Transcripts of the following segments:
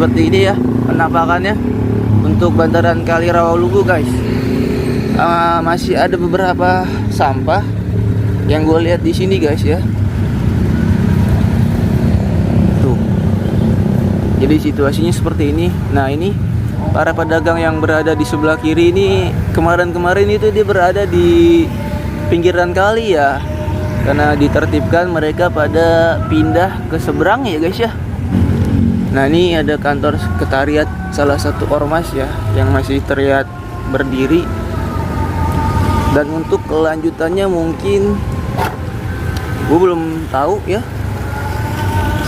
seperti ini ya penampakannya untuk bantaran Kali Rawalumbu guys. Masih ada beberapa sampah yang gue lihat di sini guys ya. Tuh. Jadi situasinya seperti ini. Nah ini para pedagang yang berada di sebelah kiri ini kemarin-kemarin itu dia berada di pinggiran kali ya, karena ditertibkan mereka pada pindah ke seberang ya guys ya. Nah ini ada kantor sekretariat salah satu ormas ya yang masih terlihat berdiri. Dan untuk kelanjutannya mungkin gue belum tahu ya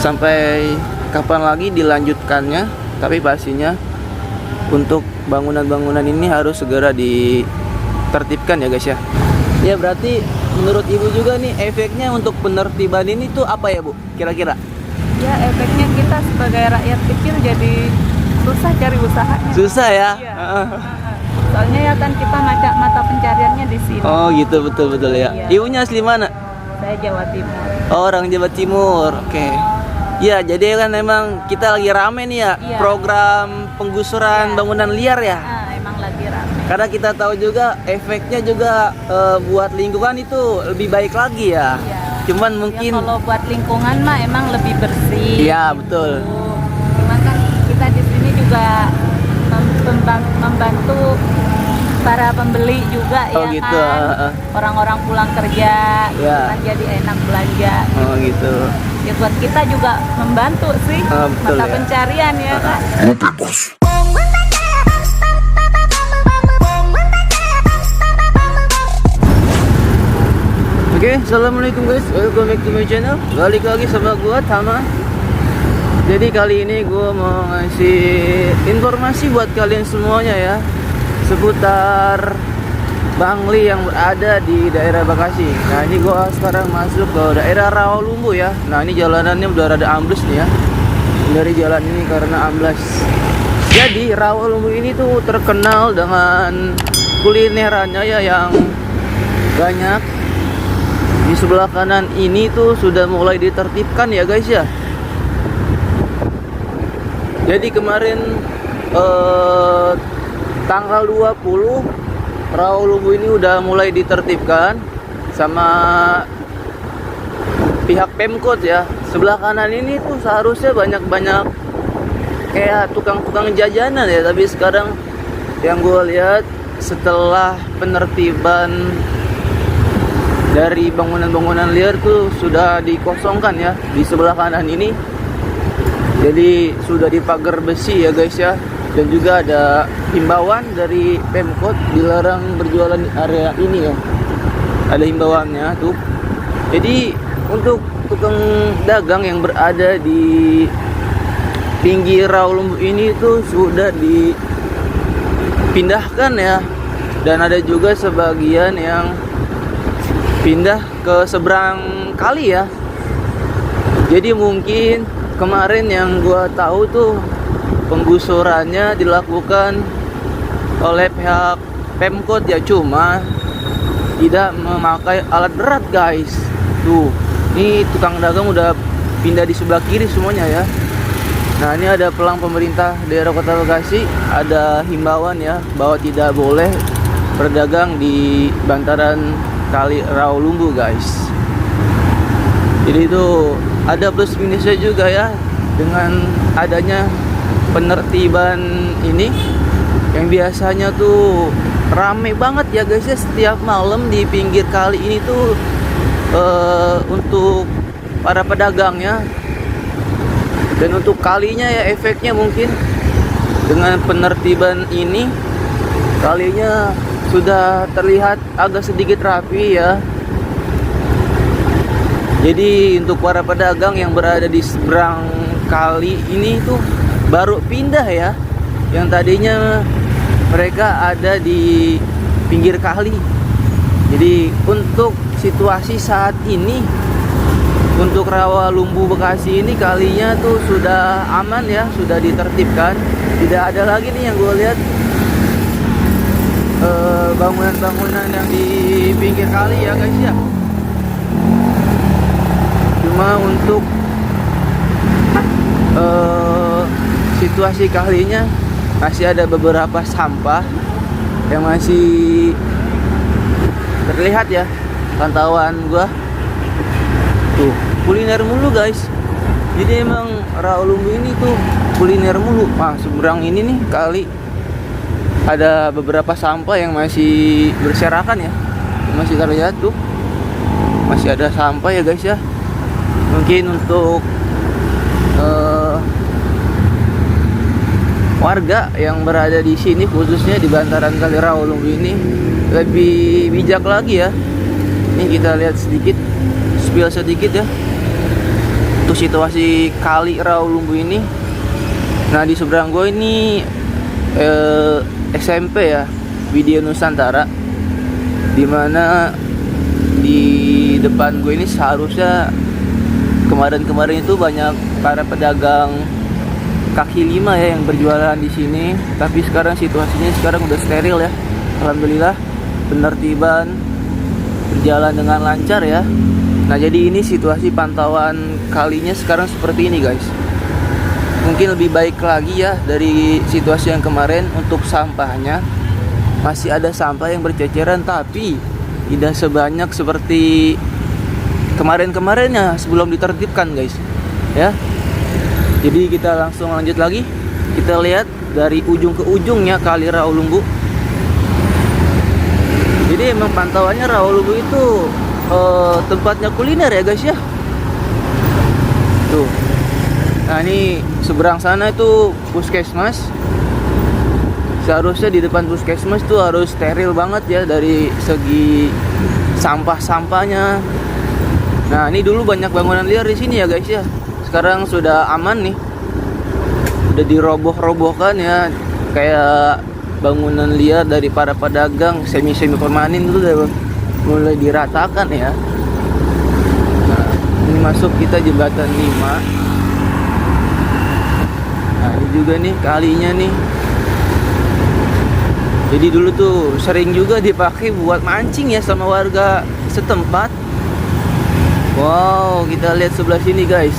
sampai kapan lagi dilanjutkannya, tapi pastinya untuk bangunan-bangunan ini harus segera ditertibkan ya guys ya. Ya berarti menurut ibu juga nih efeknya untuk penertiban ini tuh apa ya bu kira-kira? Ya efeknya kita sebagai rakyat kecil jadi susah cari usahanya. Susah ya? Iya. Soalnya ya kan kita mata pencariannya di sini. Oh gitu, betul ya. Iya. Ibunya asli mana? Saya Jawa Timur. Oh, orang Jawa Timur. Oke. Ya jadi kan memang kita lagi rame nih ya Iya. program penggusuran bangunan liar ya. Emang lagi rame. Karena kita tahu juga efeknya juga buat lingkungan itu lebih baik lagi ya. Iya. Cuman Ya, mungkin kalau buat lingkungan mah emang lebih bersih. Iya, betul. Cuma kan kita di sini juga membantu para pembeli juga Oh, ya gitu. kan. Orang-orang pulang kerja Ya. kan jadi enak belanja. Oh gitu. Ya buat kita juga membantu sih Betul mata ya. pencarian ya kan. Oke, assalamualaikum guys, welcome back to my channel. Balik lagi sama gua Tama. Jadi kali ini gua mau ngasih informasi buat kalian semuanya ya seputar Bangli yang berada di daerah Bekasi. Nah ini gua sekarang masuk ke daerah Rawalumbu ya. Nah ini jalanannya udah rada ambles nih ya dari jalan ini karena amblas. Jadi Rawalumbu ini tuh terkenal dengan kulinerannya ya yang banyak. Di sebelah kanan ini tuh sudah mulai ditertibkan ya guys ya. Jadi kemarin tanggal 20 Rawalumbu ini udah mulai ditertibkan sama pihak Pemkot ya. Sebelah kanan ini tuh seharusnya banyak-banyak kayak tukang-tukang jajanan ya, tapi sekarang yang gue lihat setelah penertiban dari bangunan-bangunan liar tuh sudah dikosongkan ya di sebelah kanan ini. Jadi sudah dipagar besi ya guys ya. Dan juga ada himbauan dari Pemkot dilarang berjualan di area ini ya. Ada himbauannya tuh. Jadi untuk tukang dagang yang berada di pinggir Rawalumbu ini tuh sudah dipindahkan ya. Dan ada juga sebagian yang pindah ke seberang kali ya. Jadi mungkin kemarin yang gua tahu tuh penggusurannya dilakukan oleh pihak Pemkot ya, cuma tidak memakai alat berat guys. Tuh, ini tukang dagang udah pindah di sebelah kiri semuanya ya. Nah ini ada pelang pemerintah daerah Kota Bekasi, ada himbauan ya bahwa tidak boleh berdagang di bantaran Kali Rawalumbu guys. Jadi itu ada plus minusnya juga ya dengan adanya penertiban ini yang biasanya tuh rame banget ya guys ya setiap malam di pinggir kali ini tuh untuk para pedagangnya. Dan untuk kalinya ya efeknya mungkin dengan penertiban ini kalinya sudah terlihat agak sedikit rapi ya. Jadi untuk para pedagang yang berada di seberang kali ini tuh baru pindah ya. Yang tadinya mereka ada di pinggir kali. Jadi untuk situasi saat ini untuk Rawalumbu Bekasi ini kalinya tuh sudah aman ya, sudah ditertibkan. Tidak ada lagi nih yang gue lihat bangunan-bangunan yang di pinggir kali ya guys ya. Cuma untuk situasi kalinya masih ada beberapa sampah yang masih terlihat ya, pantauan gua. Tuh, kuliner mulu guys. Jadi emang Rawalumbu ini tuh kuliner mulu. Nah, seberang ini nih kali ada beberapa sampah yang masih berserakan ya. Masih terlihat tuh. Masih ada sampah ya guys ya. Mungkin untuk warga yang berada di sini, khususnya di bantaran Kali Rawalumbu ini, lebih bijak lagi ya. Ini kita lihat sedikit, spill sedikit ya, untuk situasi Kali Rawalumbu ini. Nah, di seberang gue ini SMP ya, Widya Nusantara, dimana di depan gue ini seharusnya kemarin itu banyak para pedagang kaki lima ya yang berjualan di sini, tapi sekarang situasinya udah steril ya. Alhamdulillah, penertiban berjalan dengan lancar ya. Nah, jadi ini situasi pantauan kalinya sekarang seperti ini guys. Mungkin lebih baik lagi ya dari situasi yang kemarin. Untuk sampahnya masih ada sampah yang berceceran, tapi tidak sebanyak seperti kemarin-kemarinnya sebelum ditertibkan guys ya. Jadi kita langsung lanjut lagi. Kita lihat dari ujung ke ujungnya Kali Rawalumbu. Jadi emang pantauannya Rawalumbu itu tempatnya kuliner ya guys ya. Tuh. Nah, ini seberang sana itu puskesmas. Seharusnya di depan puskesmas tuh harus steril banget ya dari segi sampah-sampahnya. Nah, ini dulu banyak bangunan liar di sini ya guys ya. Sekarang sudah aman nih, udah diroboh-robohkan ya, kayak bangunan liar dari para pedagang semi permanen itu udah mulai diratakan ya. Nah, ini masuk kita jembatan 5. Nah, ini juga nih kalinya nih. Jadi dulu tuh sering juga dipakai buat mancing ya sama warga setempat. Wow, kita lihat sebelah sini guys.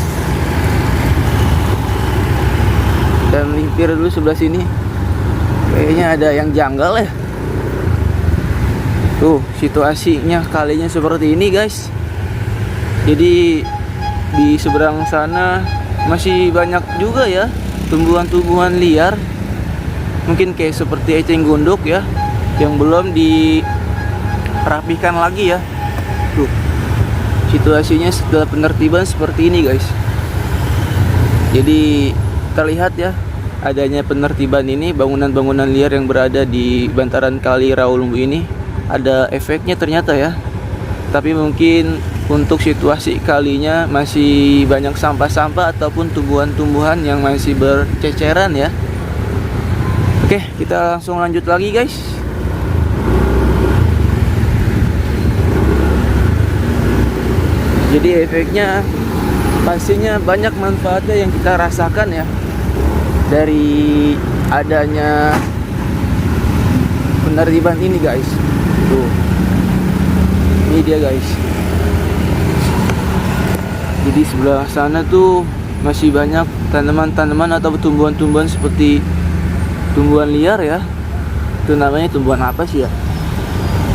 Dan limpir dulu sebelah sini. Kayaknya ada yang janggal ya. Tuh, situasinya kalinya seperti ini guys. Jadi di seberang sana masih banyak juga ya tumbuhan-tumbuhan liar. Mungkin kayak seperti eceng gondok ya, yang belum dirapikan lagi ya. Tuh, situasinya setelah penertiban seperti ini guys. Jadi terlihat ya adanya penertiban ini, bangunan-bangunan liar yang berada di bantaran Kali Rawalumbu ini ada efeknya ternyata ya. Tapi mungkin untuk situasi kalinya masih banyak sampah-sampah ataupun tumbuhan-tumbuhan yang masih berceceran ya. Oke, kita langsung lanjut lagi guys. Jadi efeknya pastinya banyak manfaatnya yang kita rasakan ya dari adanya penertiban ini guys. Tuh, ini dia guys. Jadi sebelah sana tuh masih banyak tanaman-tanaman atau tumbuhan-tumbuhan seperti tumbuhan liar ya. Itu namanya tumbuhan apa sih ya?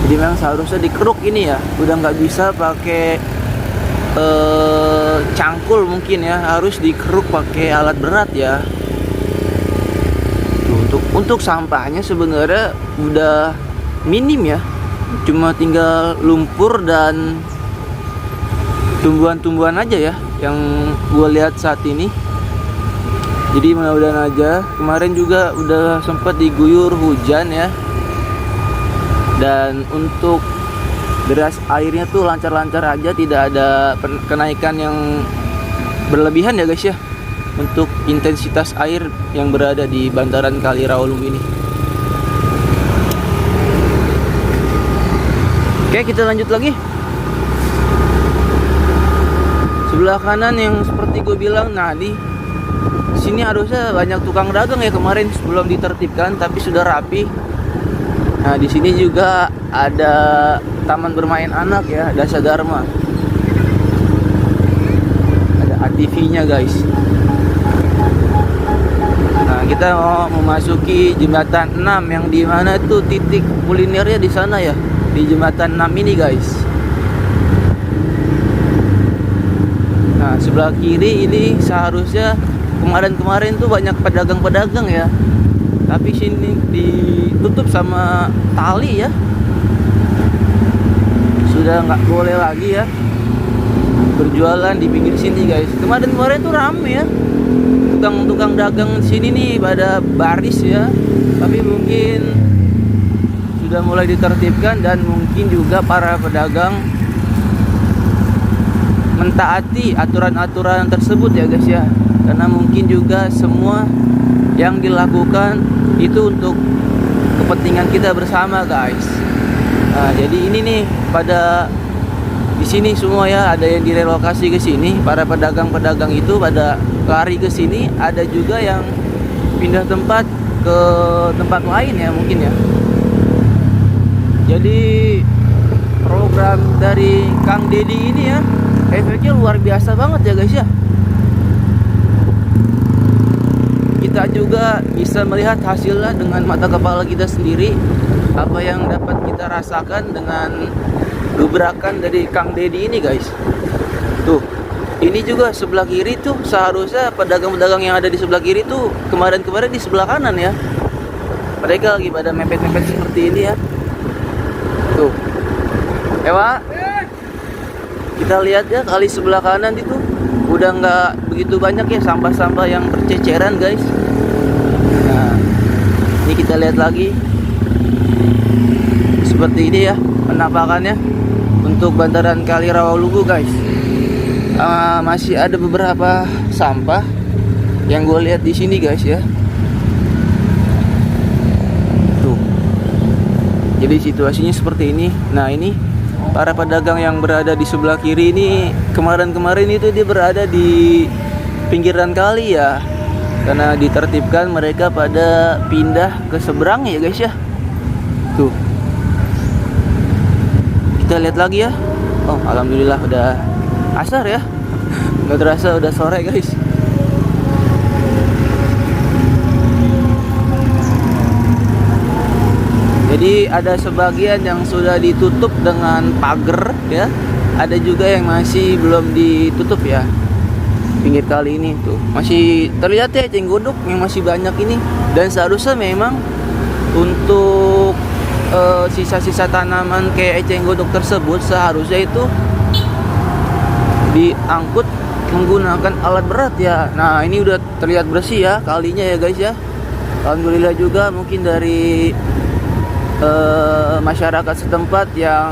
Jadi memang seharusnya dikeruk ini ya. Udah nggak bisa pakai cangkul mungkin ya, harus dikeruk pakai alat berat ya. Untuk sampahnya sebenarnya udah minim ya, cuma tinggal lumpur dan tumbuhan-tumbuhan aja ya yang gue lihat saat ini. Jadi mudah-mudahan aja. Kemarin juga udah sempat diguyur hujan ya, dan untuk deras airnya tuh lancar-lancar aja, tidak ada kenaikan yang berlebihan ya guys ya untuk intensitas air yang berada di bantaran Kali Rawalumbu ini. Oke, kita lanjut lagi. Sebelah kanan yang seperti gue bilang, nah di sini harusnya banyak tukang dagang ya kemarin sebelum ditertibkan, tapi sudah rapi. Nah, di sini juga ada taman bermain anak ya, Dasa Dharma. Ada ATV-nya guys. Nah, kita mau memasuki jembatan 6 yang di mana tuh titik kulinernya di sana ya, di jembatan 6 ini guys. Nah sebelah kiri ini seharusnya kemarin tuh banyak pedagang-pedagang ya, tapi sini ditutup sama tali ya, sudah nggak boleh lagi ya berjualan di pinggir sini guys. Kemarin tuh rame ya, tukang dagang sini nih pada baris ya, tapi mungkin sudah mulai ditertibkan dan mungkin juga para pedagang mentaati aturan-aturan tersebut ya guys ya, karena mungkin juga semua yang dilakukan itu untuk kepentingan kita bersama guys. Nah, jadi ini nih pada di sini semua ya, ada yang direlokasi ke sini, para pedagang-pedagang itu pada lari ke sini, ada juga yang pindah tempat ke tempat lain ya mungkin ya. Jadi program dari Kang Dedi ini ya, efeknya luar biasa banget ya guys ya. Kita juga bisa melihat hasilnya dengan mata kepala kita sendiri, apa yang dapat kita rasakan dengan gebrakan dari Kang Dedi ini guys. Tuh, ini juga sebelah kiri tuh seharusnya pedagang-pedagang yang ada di sebelah kiri tuh kemarin di sebelah kanan ya. Mereka lagi pada mepet-mepet seperti ini ya. Tuh, Ewa, kita lihat ya kali sebelah kanan itu udah nggak begitu banyak ya sampah-sampah yang berceceran guys. Nah, ini kita lihat lagi seperti ini ya penampakannya untuk bantaran Kali Rawalumbu guys. Masih ada beberapa sampah yang gue lihat di sini guys ya. Tuh, jadi situasinya seperti ini. Nah ini para pedagang yang berada di sebelah kiri ini kemarin itu dia berada di pinggiran kali ya, karena ditertibkan mereka pada pindah ke seberang ya guys ya. Tuh, kita lihat lagi ya. Oh alhamdulillah udah asar ya, nggak terasa udah sore guys. Jadi ada sebagian yang sudah ditutup dengan pagar ya, ada juga yang masih belum ditutup ya. Pinggir kali ini tuh masih terlihat ya eceng gondok yang masih banyak ini, dan seharusnya memang untuk sisa-sisa tanaman kayak eceng gondok tersebut seharusnya itu diangkut menggunakan alat berat ya. Nah ini udah terlihat bersih ya kalinya ya guys ya. Alhamdulillah juga mungkin dari masyarakat setempat yang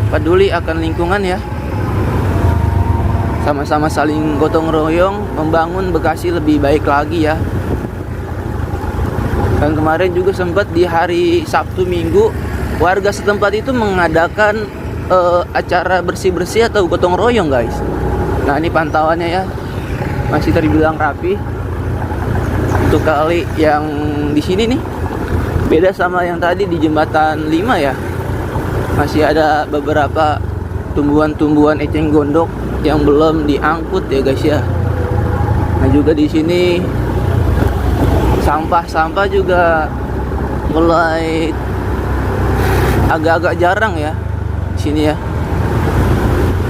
peduli akan lingkungan ya, sama-sama saling gotong royong membangun Bekasi lebih baik lagi ya. Dan kemarin juga sempat di hari Sabtu Minggu warga setempat itu mengadakan acara bersih-bersih atau gotong royong guys. Nah ini pantauannya ya, masih terbilang rapi. Untuk kali yang di sini nih beda sama yang tadi di jembatan 5 ya, masih ada beberapa tumbuhan-tumbuhan eceng gondok yang belum diangkut ya guys ya. Nah juga di sini sampah-sampah juga mulai agak-agak jarang ya di sini ya.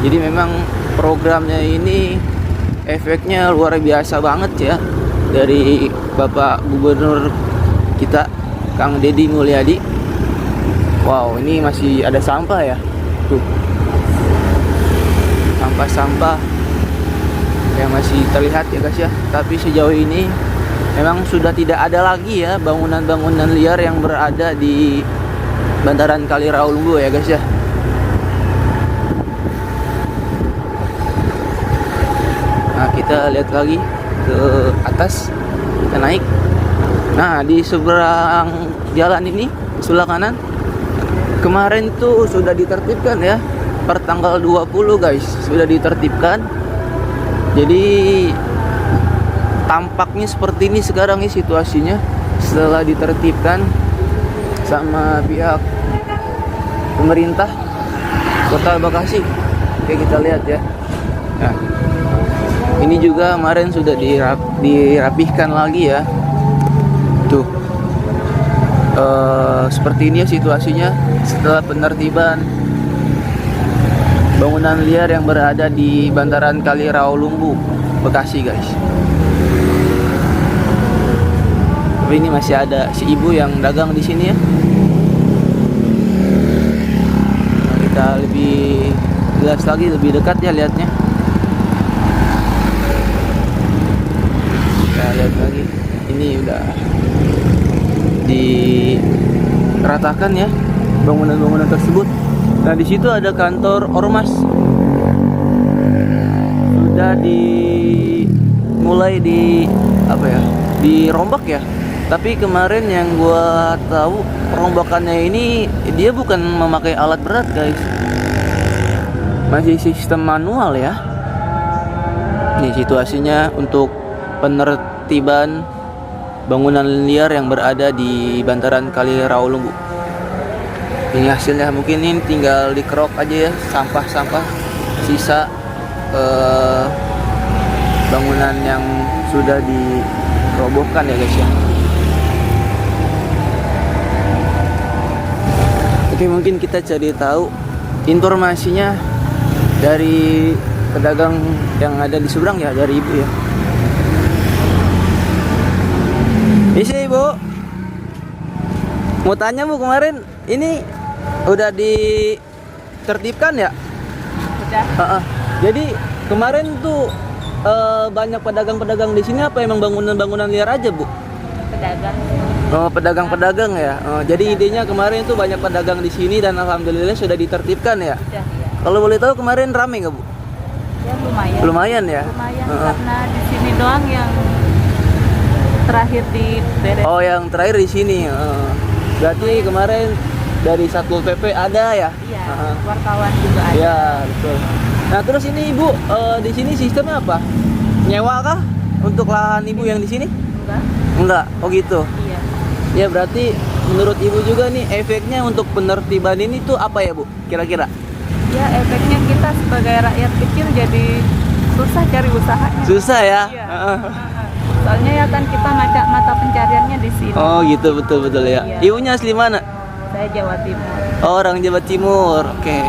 Jadi memang programnya ini efeknya luar biasa banget ya dari Bapak Gubernur kita Kang Dedi Mulyadi. Wow, ini masih ada sampah ya. Tuh. Sampah-sampah yang masih terlihat ya guys ya. Tapi sejauh ini memang sudah tidak ada lagi ya bangunan-bangunan liar yang berada di bantaran Kali Rawalumbu ya guys ya. Nah kita lihat lagi ke atas, kita naik. Nah di seberang jalan ini sebelah kanan kemarin tuh sudah ditertibkan ya, per tanggal 20 guys sudah ditertibkan. Jadi tampaknya seperti ini sekarang nih situasinya setelah ditertibkan sama pihak pemerintah Kota Bekasi. Oke kita lihat ya. Nah ini juga kemarin sudah dirapihkan lagi ya Tuh, seperti ini ya situasinya setelah penertiban bangunan liar yang berada di bantaran Kali Rawalumbu, Bekasi, guys. Tapi ini masih ada si ibu yang dagang di sini ya. Nah, kita lebih jelas lagi, lebih dekat ya lihatnya. Kita lihat lagi. Ini udah diratakan ya bangunan-bangunan tersebut. Nah, di situ ada kantor ormas. Sudah mulai dirombak ya. Tapi kemarin yang gua tahu perombakannya ini dia bukan memakai alat berat, guys. Masih sistem manual ya. Ini situasinya untuk penertiban bangunan liar yang berada di bantaran Kali Rawalumbu. Ini hasilnya, mungkin ini tinggal dikerok aja ya sampah-sampah sisa bangunan yang sudah dirobohkan ya, guys ya. Oke, mungkin kita cari tahu informasinya dari pedagang yang ada di seberang ya, dari ibu ya. Isi ibu, mau tanya bu, kemarin ini udah ditertibkan ya? Udah. Jadi kemarin tuh banyak pedagang-pedagang di sini apa emang bangunan-bangunan liar aja bu? Pedagang. Oh, pedagang-pedagang ya. Jadi idenya kemarin tuh banyak pedagang di sini dan alhamdulillah sudah ditertibkan ya. Udah, ya. Kalau boleh tahu kemarin rame nggak bu? Ya lumayan. Lumayan ya. Lumayan karena di sini doang yang terakhir di beres. Oh, yang terakhir di sini. Berarti kemarin dari Satpol PP ada ya? Iya. Wartawan juga ada. Iya, betul. Nah, terus ini ibu di sini sistemnya apa? Nyewa kah untuk lahan ibu yang di sini? Enggak. Enggak. Oh gitu. Iya. Ya berarti menurut ibu juga nih efeknya untuk penertiban ini tuh apa ya bu? Kira-kira? Ya efeknya kita sebagai rakyat kecil jadi susah cari usahanya. Susah ya? Iya. Soalnya ya kan kita mata pencariannya di sini. Oh gitu, betul-betul ya. Iya. Ibunya asli mana? Saya Jawa Timur. Oh, orang Jawa Timur. Oke.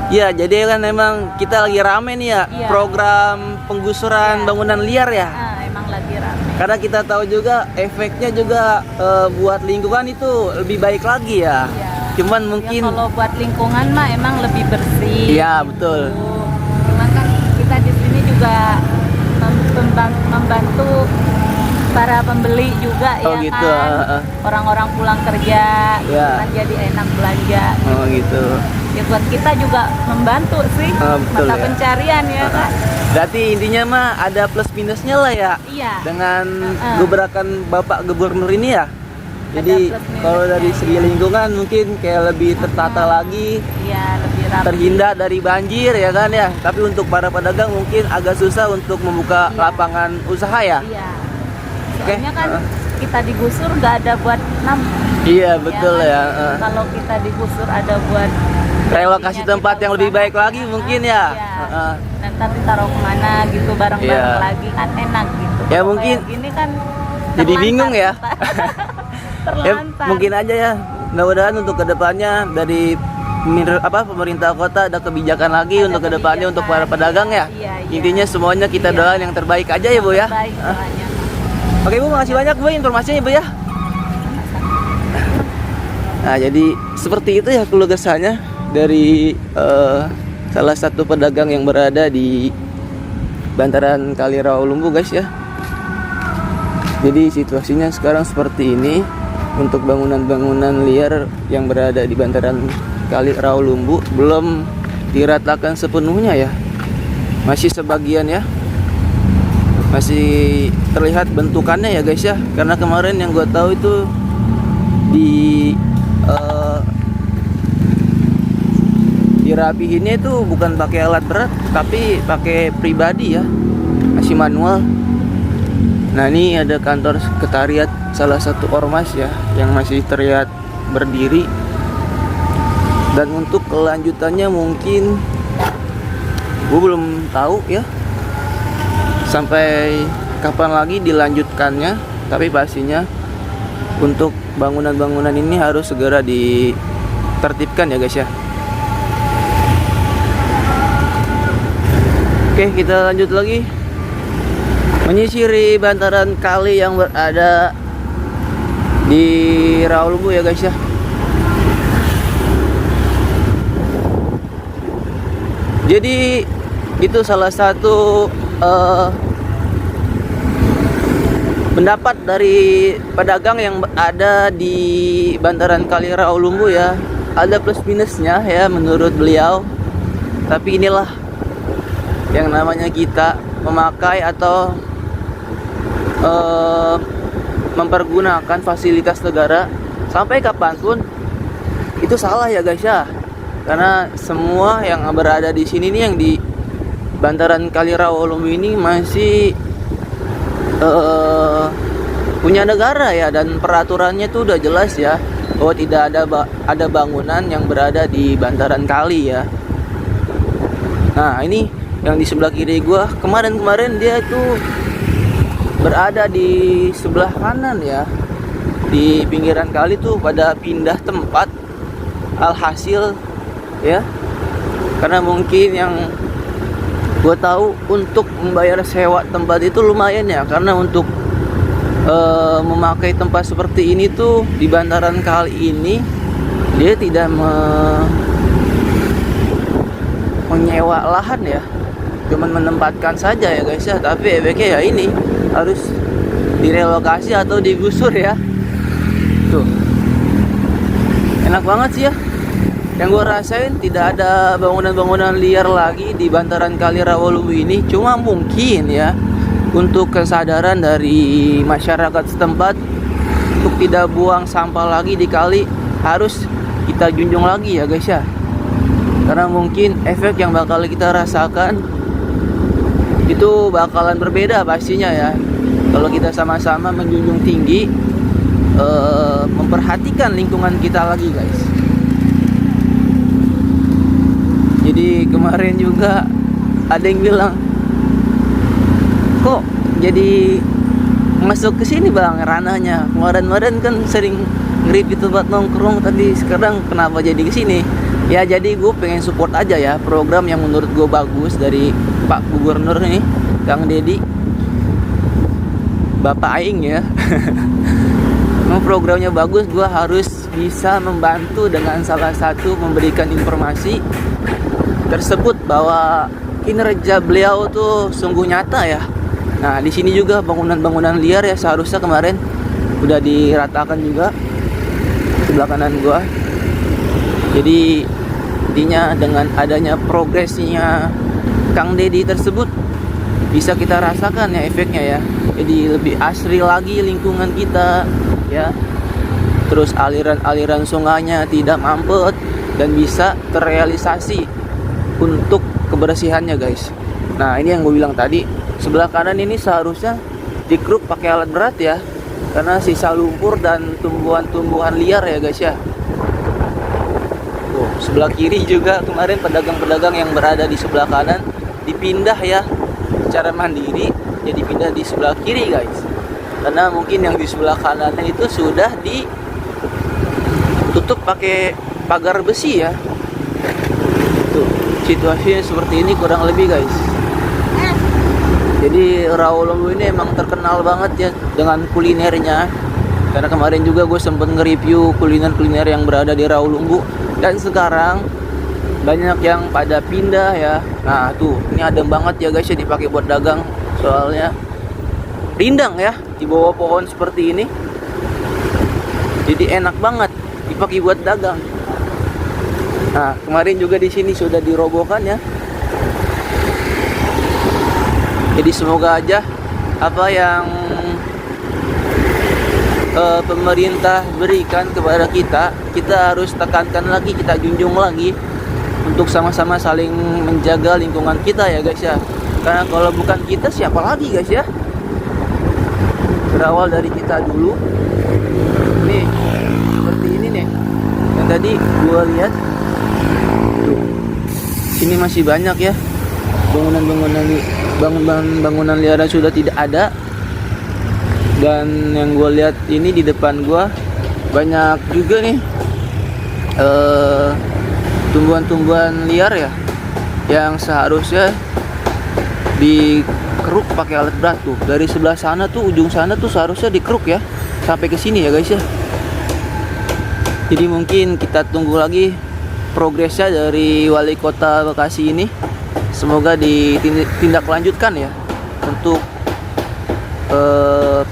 Ya, jadi kan memang kita lagi rame nih ya, Iya. program penggusuran Iya. bangunan liar ya. Emang lagi rame. Karena kita tahu juga efeknya juga buat lingkungan itu lebih baik lagi ya. Iya. Cuman Ya, mungkin kalau buat lingkungan mah emang lebih bersih. Iya, betul. Cuman kan kita di sini juga membantu para pembeli juga Oh, ya gitu, kan. Orang-orang pulang kerja, Iya. kan jadi enak belanja. Oh gitu. Ya buat kita juga membantu sih, Betul mata ya. pencarian ya kan. Berarti intinya mah ada plus minusnya lah ya. Iya. Dengan gebrakan Bapak Gubernur ini ya. Jadi plus minusnya. kalau dari segi lingkungan mungkin kayak lebih tertata lagi, Iya, lebih rapi. terhindar dari banjir ya kan ya. Tapi untuk para pedagang mungkin agak susah untuk membuka Iya. lapangan usaha ya. Iya. Oke. Soalnya kan kita digusur nggak ada buat Iya betul kan? ya. Kalau kita digusur ada buat Relokasi gantinya tempat kita yang lebih usaha. baik lagi mungkin ya. Iya. Ntar ditaruh kemana gitu bareng-bareng Iya. lagi kan enak gitu. Ya, Kalau mungkin kayak gini kan jadi terlantar bingung ya. kita. Ya, Terlantar. mungkin aja ya. Mudah-mudahan untuk kedepannya dari pemerintah kota ada kebijakan lagi Ada untuk kedepannya untuk para kebijakan. pedagang ya. Iya, iya. Intinya semuanya kita Iya. doain yang terbaik aja ya bu ya. Baik doanya. Oke bu, makasih banyak bu informasinya bu ya. Nah jadi seperti itu ya keluh kesahnya dari salah satu pedagang yang berada di bantaran Kali Rawalumbu guys ya. Jadi situasinya sekarang seperti ini untuk bangunan-bangunan liar yang berada di bantaran Kali Rawalumbu belum diratakan sepenuhnya ya. Masih sebagian ya. Masih terlihat bentukannya ya guys ya. Karena kemarin yang gue tahu itu dirapihinnya itu bukan pakai alat berat tapi pakai pribadi ya, masih manual. Nah ini ada kantor sekretariat salah satu ormas ya yang masih terlihat berdiri. Dan untuk kelanjutannya mungkin gue belum tahu ya sampai kapan lagi dilanjutkannya, tapi pastinya untuk bangunan-bangunan ini harus segera ditertibkan ya guys ya. Oke, kita lanjut lagi menyisiri bantaran kali yang berada di Rawalumbu ya guys ya. Jadi itu salah satu pendapat dari pedagang yang ada di bantaran kali Rawalumbu ya. Ada plus minusnya ya menurut beliau. Tapi inilah yang namanya kita memakai atau mempergunakan fasilitas negara sampai kapanpun itu salah ya guys ya. Karena semua yang berada di sini nih, yang di bantaran kali Rawalumbu ini masih punya negara ya, dan peraturannya tuh udah jelas ya bahwa tidak ada bangunan yang berada di bantaran kali ya. Nah ini yang di sebelah kiri gua kemarin dia tuh berada di sebelah kanan ya, di pinggiran kali tuh pada pindah tempat. Alhasil ya, karena mungkin yang gue tahu untuk membayar sewa tempat itu lumayan ya, karena untuk memakai tempat seperti ini tuh di bantaran kali ini dia tidak menyewa lahan ya, cuman menempatkan saja ya guys ya. Tapi efeknya ya ini harus direlokasi atau digusur ya. Tuh enak banget sih ya. Yang gue rasain tidak ada bangunan-bangunan liar lagi di bantaran kali Rawalumbu ini. Cuma mungkin ya untuk kesadaran dari masyarakat setempat untuk tidak buang sampah lagi di kali harus kita junjung lagi ya guys ya. Karena mungkin efek yang bakal kita rasakan itu bakalan berbeda pastinya ya, kalau kita sama-sama menjunjung tinggi memperhatikan lingkungan kita lagi guys. Jadi kemarin juga ada yang bilang, kok jadi masuk ke sini bang ranahnya, kemarin kan sering ngerip di tempat nongkrong, tapi sekarang kenapa jadi ke sini? Ya jadi gue pengen support aja ya program yang menurut gue bagus dari Pak Gubernur nih, Kang Deddy, Bapak Aing ya. Memang programnya bagus, gue harus bisa membantu dengan salah satu memberikan informasi tersebut bahwa kinerja beliau tuh sungguh nyata ya. Nah di sini juga bangunan-bangunan liar ya seharusnya kemarin udah diratakan juga sebelah kanan gua. Jadi intinya dengan adanya progresnya Kang Deddy tersebut bisa kita rasakan ya efeknya ya. Jadi lebih asri lagi lingkungan kita ya. Terus aliran-aliran sungainya tidak mampet dan bisa terrealisasi untuk kebersihannya guys. Nah ini yang gue bilang tadi, sebelah kanan ini seharusnya dikeruk pakai alat berat ya, karena sisa lumpur dan tumbuhan-tumbuhan liar ya guys ya. Tuh, sebelah kiri juga kemarin pedagang-pedagang yang berada di sebelah kanan dipindah ya secara mandiri, jadi pindah di sebelah kiri guys. Karena mungkin yang di sebelah kanan itu sudah ditutup pakai pagar besi ya. Tuh, situasinya seperti ini kurang lebih guys. Jadi Rawalumbu ini emang terkenal banget ya dengan kulinernya. Karena kemarin juga gue sempet nge-review kuliner-kuliner yang berada di Rawalumbu. Dan sekarang banyak yang pada pindah ya. Nah tuh, ini adem banget ya guys ya dipakai buat dagang. Soalnya rindang ya di bawah pohon seperti ini. Jadi enak banget dipakai buat dagang. Nah, kemarin juga di sini sudah dirobohkan ya. Jadi semoga aja apa yang pemerintah berikan kepada kita harus tekankan lagi, kita junjung lagi untuk sama-sama saling menjaga lingkungan kita ya guys ya. Karena kalau bukan kita siapa lagi guys ya? Berawal dari kita dulu. Nih, seperti ini nih. Yang tadi gua lihat ini masih banyak ya bangunan liar sudah tidak ada. Dan yang gue lihat ini di depan gue banyak juga nih tumbuhan-tumbuhan liar ya, yang seharusnya dikeruk pakai alat berat tuh. Dari sebelah sana tuh, ujung sana tuh seharusnya dikeruk ya, sampai ke sini ya guys ya. Jadi mungkin kita tunggu lagi progresnya dari wali kota Bekasi ini. Semoga ditindaklanjutkan ya untuk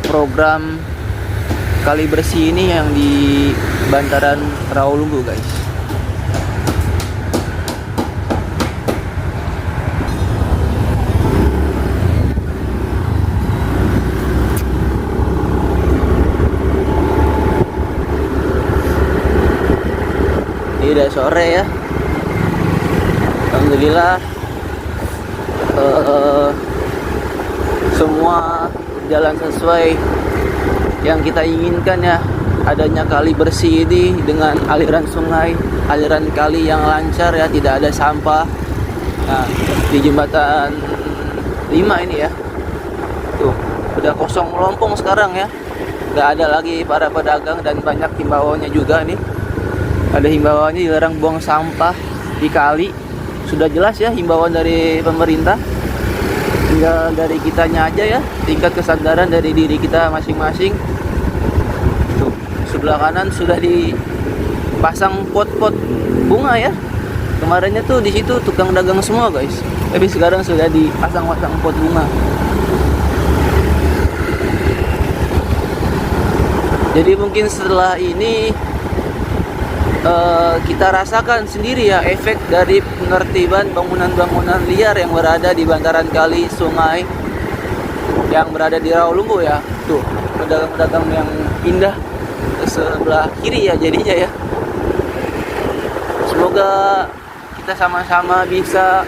program kali bersih ini yang di bantaran Rawalumbu guys. Ini udah sore ya. Alhamdulillah semua jalan sesuai yang kita inginkan ya. Adanya kali bersih ini dengan aliran sungai, aliran kali yang lancar ya, tidak ada sampah. Nah, di jembatan 5 ini ya, tuh udah kosong melompong sekarang ya. Nggak ada lagi para pedagang dan banyak himbauannya juga nih. Ada himbauannya dilarang buang sampah di kali. Sudah jelas ya himbauan dari pemerintah. Tinggal dari kitanya aja ya, tingkat kesadaran dari diri kita masing-masing. Tuh, sebelah kanan sudah dipasang pot-pot bunga ya. Kemarinnya tuh di situ tukang dagang semua guys, tapi sekarang sudah dipasang-pasang pot bunga. Jadi mungkin setelah ini kita rasakan sendiri ya efek dari penertiban bangunan-bangunan liar yang berada di bantaran kali sungai yang berada di Rawalumbu ya. Tuh, pedagang-pedagang yang indah ke sebelah kiri ya jadinya ya. Semoga kita sama-sama bisa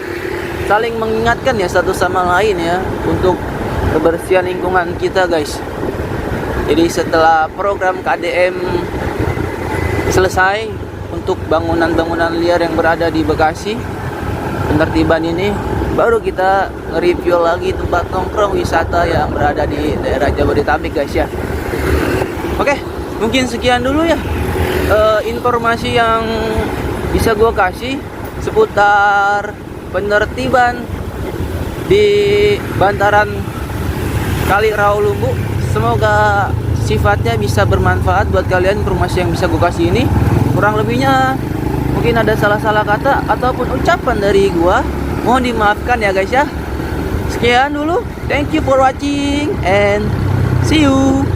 saling mengingatkan ya satu sama lain ya untuk kebersihan lingkungan kita guys. Jadi setelah program KDM selesai untuk bangunan-bangunan liar yang berada di Bekasi, penertiban ini, baru kita nge-review lagi tempat nongkrong wisata yang berada di daerah Jabodetabek guys ya. Oke, mungkin sekian dulu ya informasi yang bisa gue kasih seputar penertiban di bantaran Kali Rawalumbu. Semoga sifatnya bisa bermanfaat buat kalian informasi yang bisa gue kasih ini. Kurang lebihnya mungkin ada salah-salah kata ataupun ucapan dari gue, mohon dimaafkan ya guys ya. Sekian dulu, thank you for watching and see you.